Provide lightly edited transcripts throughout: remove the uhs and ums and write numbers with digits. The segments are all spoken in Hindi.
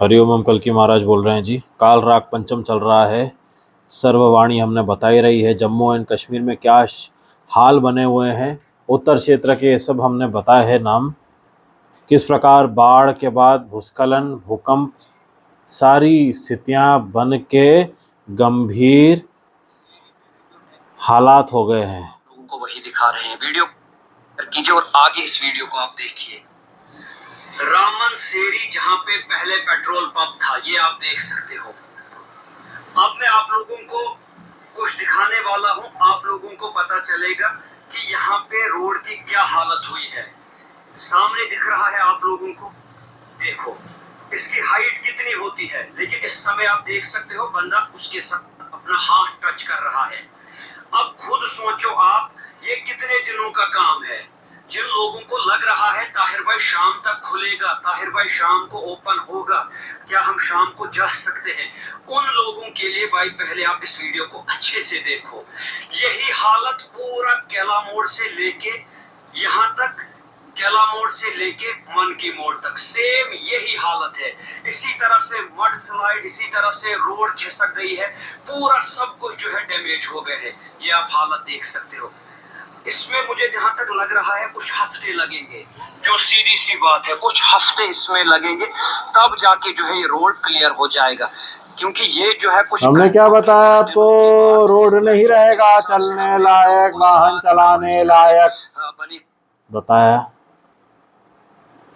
हरिओम, हम कल की महाराज बोल रहे हैं जी। काल राग पंचम चल रहा है। सर्ववाणी हमने बताई रही है। जम्मू एंड कश्मीर में क्या हाल बने हुए हैं, उत्तर क्षेत्र के ये सब हमने बताए हैं नाम। किस प्रकार बाढ़ के बाद भूस्खलन, भूकंप, सारी स्थितियां बन के गंभीर हालात हो गए हैं। लोगों को वही दिखा रहे हैं। वीडियो कीजिए और आगे इस वीडियो को आप देखिए। रामन सेरी जहां पे पहले पेट्रोल पंप था, ये आप देख सकते हो। अब मैं आप लोगों को कुछ दिखाने वाला हूं, आप लोगों को पता चलेगा कि यहाँ पे रोड की क्या हालत हुई है। सामने दिख रहा है आप लोगों को, देखो इसकी हाइट कितनी होती है, लेकिन इस समय आप देख सकते हो बंदा उसके साथ अपना हाथ टच कर रहा है। अब खुद सोचो आप, ये कितने दिनों का काम है। जिन लोगों को लग रहा है ताहिर भाई शाम तक खुलेगा, ताहिर भाई शाम को ओपन होगा, क्या हम शाम को जा सकते हैं, उन लोगों के लिए भाई पहले आप इस वीडियो को अच्छे से देखो। यही हालत पूरा केला मोड़ से लेके यहाँ तक, केला मोड़ से लेके मन की मोड़ तक सेम यही हालत है। इसी तरह से मड स्लाइड, इसी तरह से रोड खिसक गई है, पूरा सब कुछ जो है डैमेज हो गए हैं। ये आप हालत देख सकते हो। इसमें मुझे जहां तक लग रहा है कुछ हफ्ते लगेंगे, जो सीधी सी बात है, कुछ हफ्ते इसमें लगेंगे, तब जाके जो है ये रोड क्लियर हो जाएगा। क्योंकि ये जो है कुछ, हमने क्या बताया आपको, रोड नहीं रहेगा चलने लायक, वाहन चलाने लायक बताया,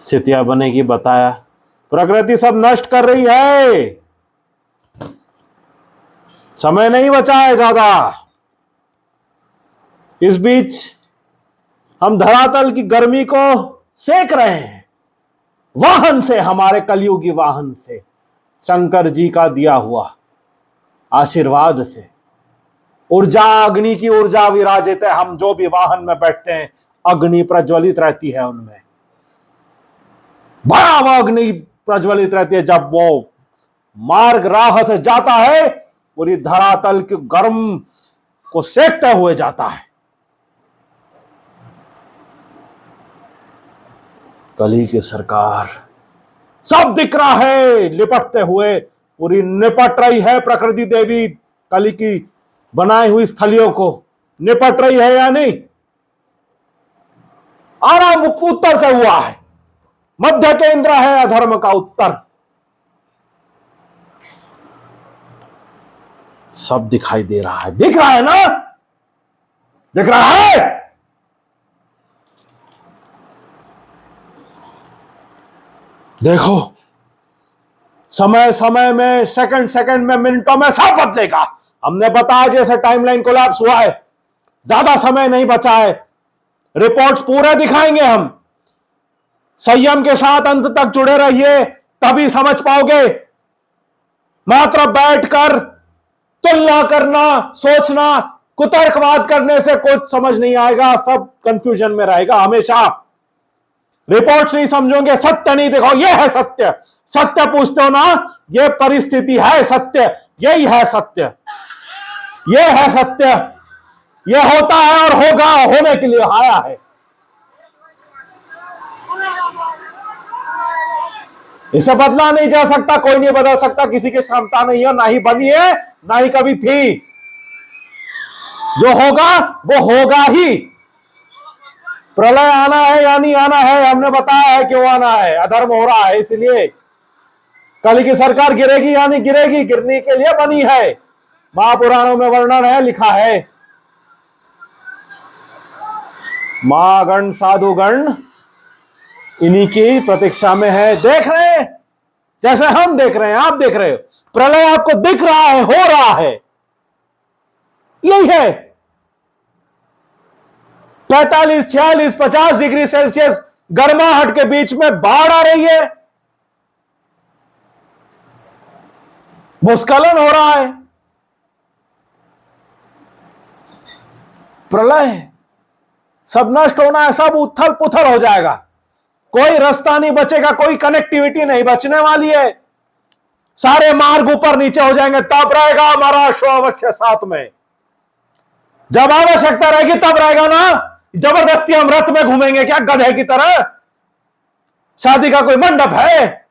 स्थितियां बनेगी बताया। प्रकृति सब नष्ट कर रही है, समय नहीं बचा है ज्यादा। इस बीच हम धरातल की गर्मी को सेक रहे हैं, वाहन से, हमारे कलयुगी वाहन से, शंकर जी का दिया हुआ आशीर्वाद से। ऊर्जा, अग्नि की ऊर्जा विराजित है। हम जो भी वाहन में बैठते हैं, अग्नि प्रज्वलित रहती है उनमें, भयावह अग्नि प्रज्वलित रहती है। जब वो मार्ग राह से जाता है, पूरी धरातल के गर्म को सेकते हुए जाता है। कली की सरकार, सब दिख रहा है लिपटते हुए, पूरी निपट रही है प्रकृति देवी कली की बनाई हुई स्थलियों को। निपट रही है या नहीं? आराम उत्तर से हुआ है, मध्य केंद्र है अधर्म का उत्तर। सब दिखाई दे रहा है, दिख रहा है ना, दिख रहा है। देखो, समय समय में, सेकंड सेकंड में, मिनटों में सब बदलेगा। हमने बताया जैसे टाइमलाइन कोलैप्स हुआ है, ज्यादा समय नहीं बचा है। रिपोर्ट्स पूरे दिखाएंगे हम। संयम के साथ अंत तक जुड़े रहिए, तभी समझ पाओगे। मात्र बैठकर तुलना करना, सोचना, कुतर्कवाद करने से कुछ समझ नहीं आएगा, सब कंफ्यूजन में रहेगा हमेशा। रिपोर्ट्स नहीं समझोगे, सत्य नहीं देखो, ये है सत्य। सत्य पूछते हो ना, ये परिस्थिति है सत्य, यही है सत्य, ये है सत्य। ये होता है और होगा, होने के लिए आया है। इसे बदला नहीं जा सकता, कोई नहीं बदल सकता, किसी की क्षमता नहीं है, ना ही बनी है, ना ही कभी थी। जो होगा वो होगा ही। प्रलय आना है या नहीं आना है, हमने बताया है क्यों आना है। अधर्म हो रहा है इसलिए। कली की सरकार गिरेगी या नहीं गिरेगी, गिरने के लिए बनी है। महापुराणों में वर्णन है, लिखा है। महागण साधुगण इन्हीं की प्रतीक्षा में है। देख रहे हैं, जैसे हम देख रहे हैं, आप देख रहे हो। प्रलय आपको दिख रहा है, हो रहा है, यही है। 45, 46, 50 डिग्री सेल्सियस गर्माहट के बीच में बाढ़ आ रही है, भूस्खलन हो रहा है, प्रलय, सब नष्ट होना है, सब उथल पुथल हो जाएगा। कोई रास्ता नहीं बचेगा, कोई कनेक्टिविटी नहीं बचने वाली है। सारे मार्ग ऊपर नीचे हो जाएंगे, तब रहेगा हमारा अश्व अवश्य साथ में। जब आवश्यकता रहेगी तब रहेगा ना। जबरदस्ती हम रथ में घूमेंगे क्या गधे की तरह? शादी का कोई मंडप है?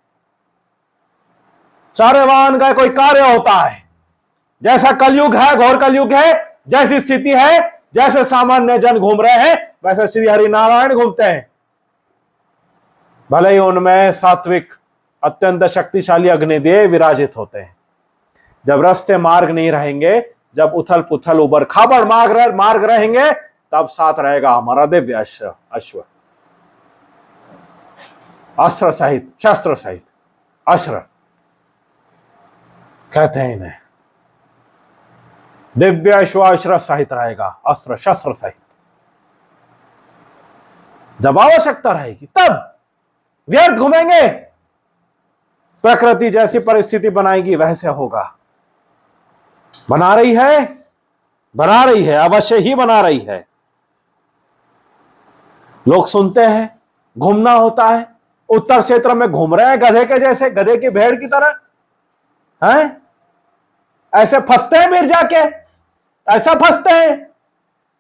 चार्यवान का कोई कार्य होता है। जैसा कलयुग है, घोर कलयुग है, जैसी स्थिति है, जैसे सामान्य जन घूम रहे हैं, वैसे श्री हरिनारायण घूमते हैं। भले ही उनमें सात्विक अत्यंत शक्तिशाली अग्निदेव विराजित होते हैं। जब रास्ते मार्ग नहीं रहेंगे, जब उथल पुथल उबर खाबड़ मार्ग रहेंगे, तब साथ रहेगा हमारा दिव्य अश्व, अस्त्र सहित, शस्त्र सहित। अश्र कहते हैं इन्हें। दिव्य अश्व सहित रहेगा, अस्त्र शस्त्र सहित। जब आवश्यकता रहेगी तब व्यर्थ घूमेंगे। प्रकृति जैसी परिस्थिति बनाएगी वैसे होगा। बना रही है, अवश्य ही बना रही है। लोग सुनते हैं, घूमना होता है, उत्तर क्षेत्र में घूम रहे हैं गधे के जैसे, गधे की भेड़ की तरह हैं। ऐसे फंसते हैं मिर्जा के, ऐसा फंसते हैं,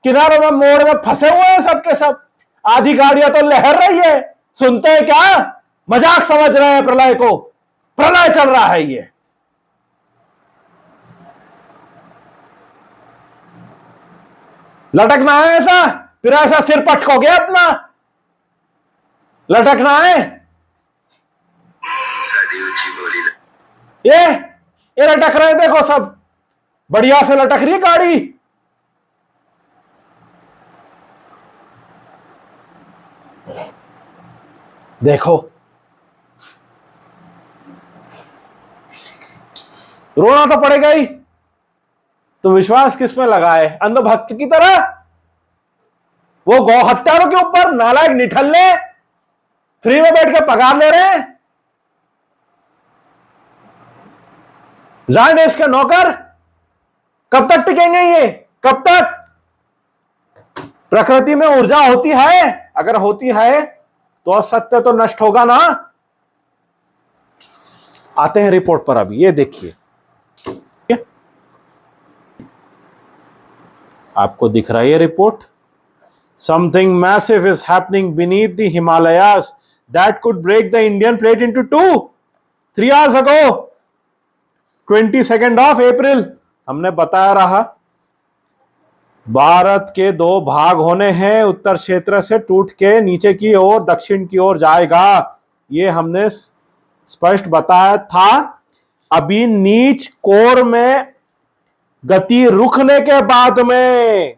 किनारों में मोड़ में फंसे हुए हैं सबके सब। आधी गाड़ियां तो लहर रही है, सुनते हैं क्या? मजाक समझ रहे हैं प्रलय को। प्रलय चल रहा है ये। लटकना है ऐसा, फिर ऐसा सिर पटकोगे अपना। लटकना है ये लटक रहे हैं, देखो सब बढ़िया से लटक रही है गाड़ी। देखो रोना तो पड़ेगा ही। तो विश्वास किस में लगाए? अंधभक्त की तरह वो गौ हत्यारों के ऊपर नालायक निठल्ले फ्री में बैठ के पगार ले रहे हैं। जान देश के नौकर कब तक टिकेंगे ये? कब तक? प्रकृति में ऊर्जा होती है, अगर होती है तो असत्य तो नष्ट होगा ना। आते हैं रिपोर्ट पर। अभी ये देखिए, आपको दिख रहा है ये report. Something massive is happening beneath the Himalayas that could break the Indian plate into two. 3 hours ago 22 अप्रैल हमने बताया रहा, भारत के 2 भाग होने हैं। उत्तर क्षेत्र से टूट के नीचे की ओर दक्षिण की ओर जाएगा, ये हमने स्पष्ट बताया था। अभी नीच कोर में गति रुकने के बाद में,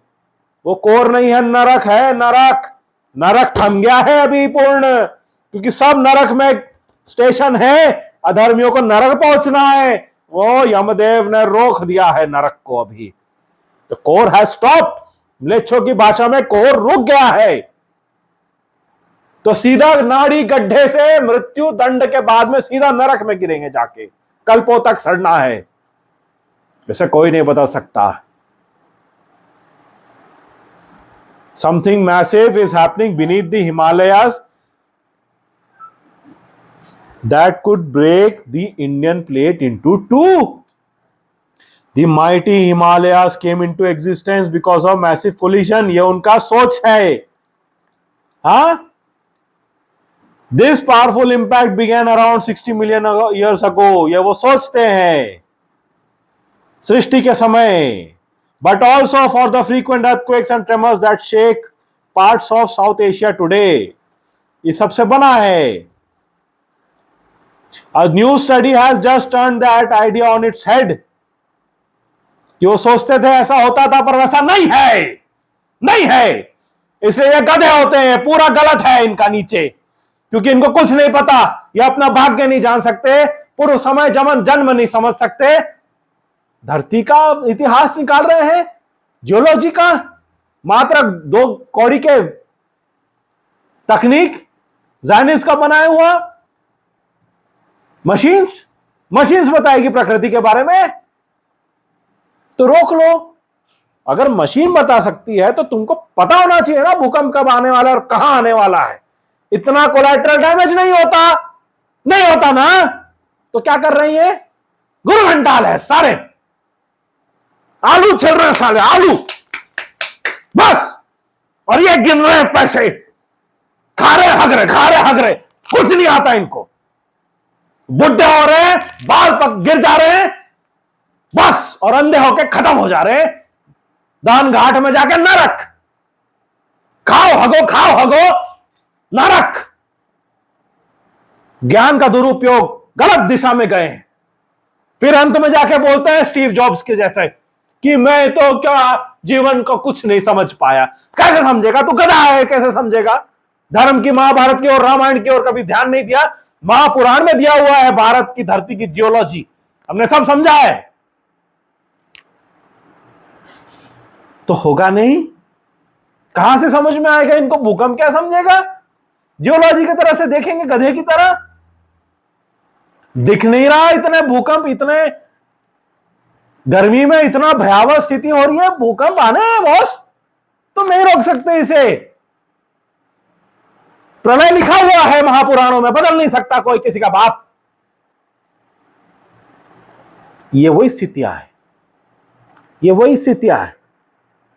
वो कोर नहीं है, नरक है। नरक थम गया है अभी पूर्ण, क्योंकि सब नरक में स्टेशन है। अधर्मियों को नरक पहुंचना है, वो यमदेव ने रोक दिया है नरक को अभी। तो कोर है स्टॉप्ड। म्लेच्छों की भाषा में कोर रुक गया है। तो सीधा नाड़ी गड्ढे से मृत्यु दंड के बाद में सीधा नरक में गिरेंगे जाके, कल्पों तक सड़ना है। इसे कोई नहीं बता सकता। Something massive is happening beneath the Himalayas that could break the Indian plate into two. The mighty Himalayas came into existence because of massive collision. ये उनका सोच है। हाँ? This powerful impact began around 60 million years ago. ये वो सोचते हैं सृष्टि के समय। But also for the frequent earthquakes and tremors that shake parts of South Asia today. ये सबसे बना है। A new study has just turned that idea on its head. कि वो सोचते थे ऐसा होता था, पर वैसा नहीं है। इसलिए ये गधे होते हैं। पूरा गलत है इनका नीचे, क्योंकि इनको कुछ नहीं पता। ये अपना भाग्य नहीं जान सकते, पूर्व समय जन्म नहीं समझ सकते। धरती का इतिहास निकाल रहे हैं, जियोलॉजी का, मात्र 2 कौड़ी के तकनीक जायनिस्ट का बनाया हुआ मशीन्स बताएगी प्रकृति के बारे में। तो रोक लो। अगर मशीन बता सकती है तो तुमको पता होना चाहिए ना भूकंप कब आने वाला है और कहां आने वाला है। इतना कोलैटरल डैमेज नहीं होता ना। तो क्या कर रही है? गुरु घंटाल है सारे। आलू चल रहे हैं साले, आलू बस। और ये गिन रहे हैं पैसे, खा रहे हग रहे, कुछ नहीं आता इनको। बुढ़े हो रहे हैं, बाल पक गिर जा रहे हैं, बस, और अंधे होके खत्म हो जा रहे हैं। दान घाट में जाके नरक, खाओ हगो नरक। ज्ञान का दुरुपयोग, गलत दिशा में गए हैं। फिर अंत में जाके बोलते हैं स्टीव जॉब्स के जैसे कि मैं तो क्या जीवन को कुछ नहीं समझ पाया। कैसे समझेगा? तू गधा है, कैसे समझेगा? धर्म की, महाभारत की और रामायण की ओर कभी ध्यान नहीं दिया। महापुराण में दिया हुआ है भारत की धरती की जियोलॉजी, हमने सब समझा है। तो होगा नहीं, कहां से समझ में आएगा इनको? भूकंप क्या समझेगा? जियोलॉजी की तरह से देखेंगे, गधे की तरह। दिख नहीं रहा इतने भूकंप, इतने गर्मी में इतना भयावह स्थिति हो रही है, भूकंप आने हैं बॉस, तुम नहीं रोक सकते इसे। प्रलय लिखा हुआ है महापुराणों में, बदल नहीं सकता कोई किसी का बाप। ये वही स्थितियां है, ये वही स्थितियां है।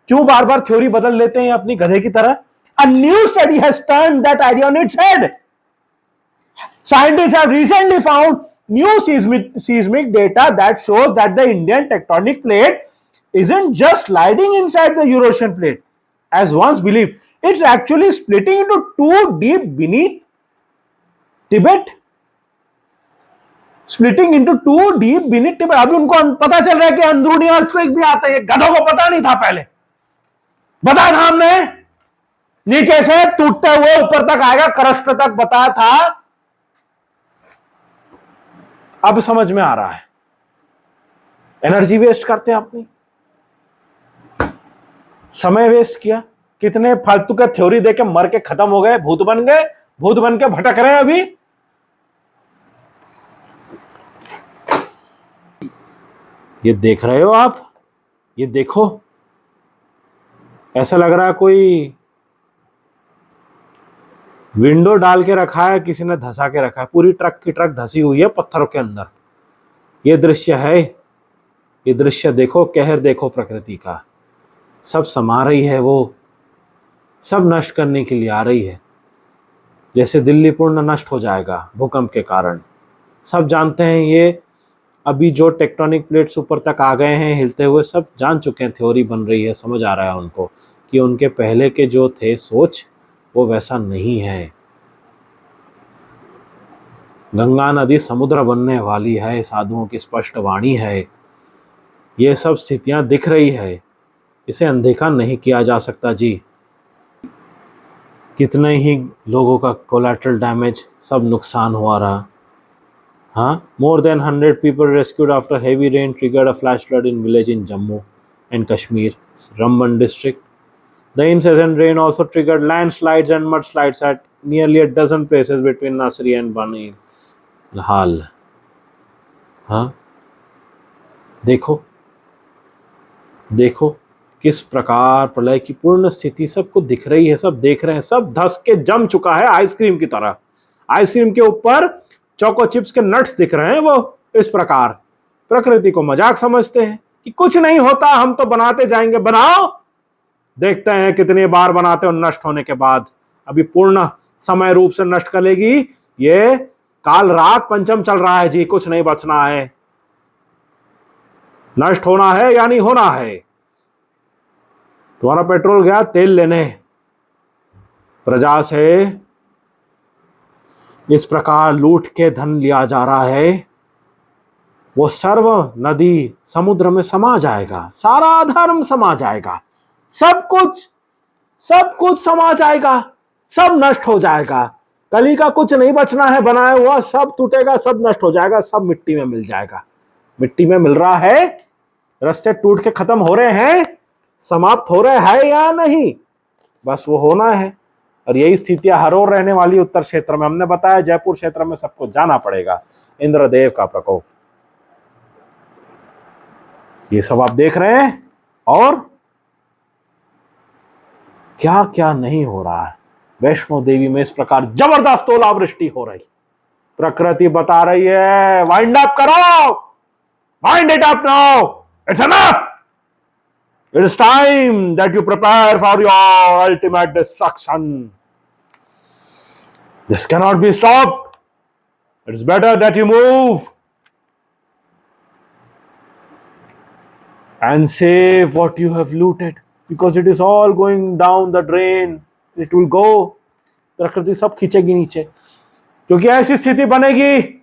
क्यों बार बार थ्योरी बदल लेते हैं अपनी गधे की तरह? A new study has turned that idea on its head. Scientists have recently found new seismic data that shows that the Indian tectonic plate isn't just sliding inside the Eurasian plate, as once believed. It's actually splitting into two deep beneath Tibet. Splitting into two deep beneath Tibet. अभी उनको पता चल रहा है कि अंदरूनी अर्थक्वेक भी आते हैं। गधों को पता नहीं था पहले, बताया था हमने। नीचे से टूटते हुए ऊपर तक आएगा, क्रस्ट तक बताया था। अब समझ में आ रहा है। एनर्जी वेस्ट करते हैं अपनी, समय वेस्ट किया, कितने फालतू के थ्योरी देके मर के खत्म हो गए, भूत बन गए, भूत बन के भटक रहे हैं अभी। ये देख रहे हो आप, ये देखो, ऐसा लग रहा है कोई विंडो डाल के रखा है, किसी ने धंसा के रखा है। पूरी ट्रक की ट्रक धसी हुई है पत्थरों के अंदर। ये दृश्य है, ये दृश्य देखो, कहर देखो प्रकृति का। सब समा रही है वो, सब नष्ट करने के लिए आ रही है। जैसे दिल्ली पूर्ण नष्ट हो जाएगा भूकंप के कारण। सब जानते हैं ये, अभी जो टेक्टोनिक प्लेट्स ऊपर तक आ गए हैं हिलते हुए, सब जान चुके हैं, थ्योरी बन रही है, समझ आ रहा है उनको कि उनके पहले के जो थे सोच वो वैसा नहीं है। गंगा नदी समुद्र बनने वाली है, साधुओं की स्पष्ट वाणी है। ये सब स्थितियां दिख रही है, इसे अनदेखा नहीं किया जा सकता जी। कितने ही लोगों का कोलैटरल डैमेज, सब नुकसान हुआ रहा। हाँ, more than 100 people rescued after heavy rain triggered a flash flood in village in Jammu and Kashmir, Ramban district. The incessant rain also triggered landslides and mudslides at nearly a dozen places between Nasri and Bani Hal. हाँ, देखो देखो किस प्रकार प्रलय की पूर्ण स्थिति सबको दिख रही है, सब देख रहे हैं, सब धस के जम चुका है आइसक्रीम की तरह। आइसक्रीम के ऊपर चोको चिप्स के नट्स दिख रहे हैं वो। इस प्रकार प्रकृति को मजाक समझते हैं कि कुछ नहीं होता, हम तो बनाते जाएंगे। बनाओ, देखते हैं कितनी बार बनाते हो नष्ट होने के बाद। अभी पूर्ण समय रूप से नष्ट करेगी। ये काल रात पंचम चल रहा है जी, कुछ नहीं बचना है। नष्ट होना है यानी होना है। तुम्हारा पेट्रोल गया तेल लेने, प्रजा से इस प्रकार लूट के धन लिया जा रहा है, वो सर्व नदी समुद्र में समा जाएगा, सारा धर्म समा जाएगा, सब कुछ समा जाएगा, सब नष्ट हो जाएगा। कली का कुछ नहीं बचना है बनाया हुआ, सब टूटेगा, सब नष्ट हो जाएगा, सब मिट्टी में मिल जाएगा। मिट्टी में मिल रहा है, रास्ते टूट के खत्म हो रहे हैं, समाप्त हो रहे हैं या नहीं, बस वो होना है। और यही स्थितियां हर ओर रहने वाली उत्तर क्षेत्र में। हमने बताया जयपुर क्षेत्र में सबको जाना पड़ेगा, इंद्रदेव का प्रकोप। ये सब आप देख रहे हैं, और क्या क्या नहीं हो रहा है। वैष्णो देवी में इस प्रकार जबरदस्त ओलावृष्टि हो रही, प्रकृति बता रही है वाइंड अप करो, wind it up now, it's enough, it is time that you prepare for your ultimate destruction. This cannot be stopped. It's better that you move and save what you have looted, because it is all going down the drain. It will go. प्रकृति सब खींचेगी नीचे, क्योंकि ऐसी स्थिति बनेगी,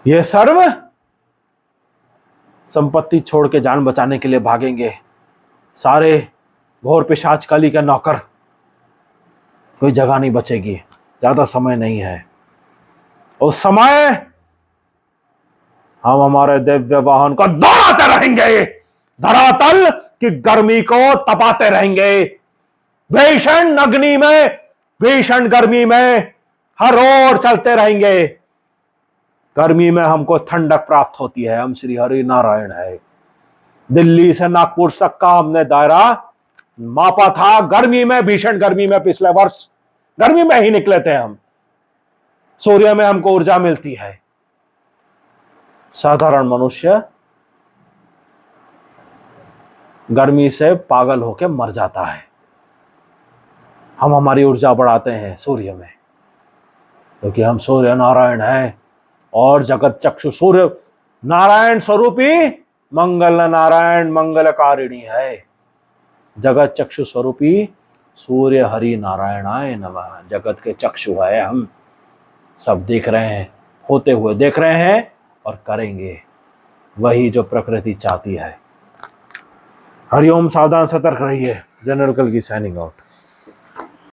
ये सर्व संपत्ति छोड़ के जान बचाने के लिए भागेंगे, सारे घोर पिशाच कली के नौकर। कोई जगह नहीं बचेगी, ज्यादा समय नहीं है। उस समय हम हमारे दिव्य वाहन को दौड़ाते रहेंगे, धरातल की गर्मी को तपाते रहेंगे, भीषण अग्नि में, भीषण गर्मी में हर ओर चलते रहेंगे। गर्मी में हमको ठंडक प्राप्त होती है, हम श्री हरि नारायण है। दिल्ली से नागपुर तक का हमने दायरा मापा था गर्मी में, भीषण गर्मी में। पिछले वर्ष गर्मी में ही निकले थे हम। सूर्य में हमको ऊर्जा मिलती है। साधारण मनुष्य गर्मी से पागल होकर मर जाता है। हम हमारी ऊर्जा बढ़ाते हैं सूर्य में, क्योंकि हम सूर्य नारायण हैं और जगत चक्षु सूर्य नारायण स्वरूपी मंगल नारायण मंगलकारिणी है। जगत चक्षु स्वरूपी सूर्य हरि नारायणाय नमः। जगत के चक्षु है हम, सब देख रहे हैं, होते हुए देख रहे हैं और करेंगे वही जो प्रकृति चाहती है। हरिओम। सावधान सतर्क रहिए। जनरल कल की साइनिंग आउट।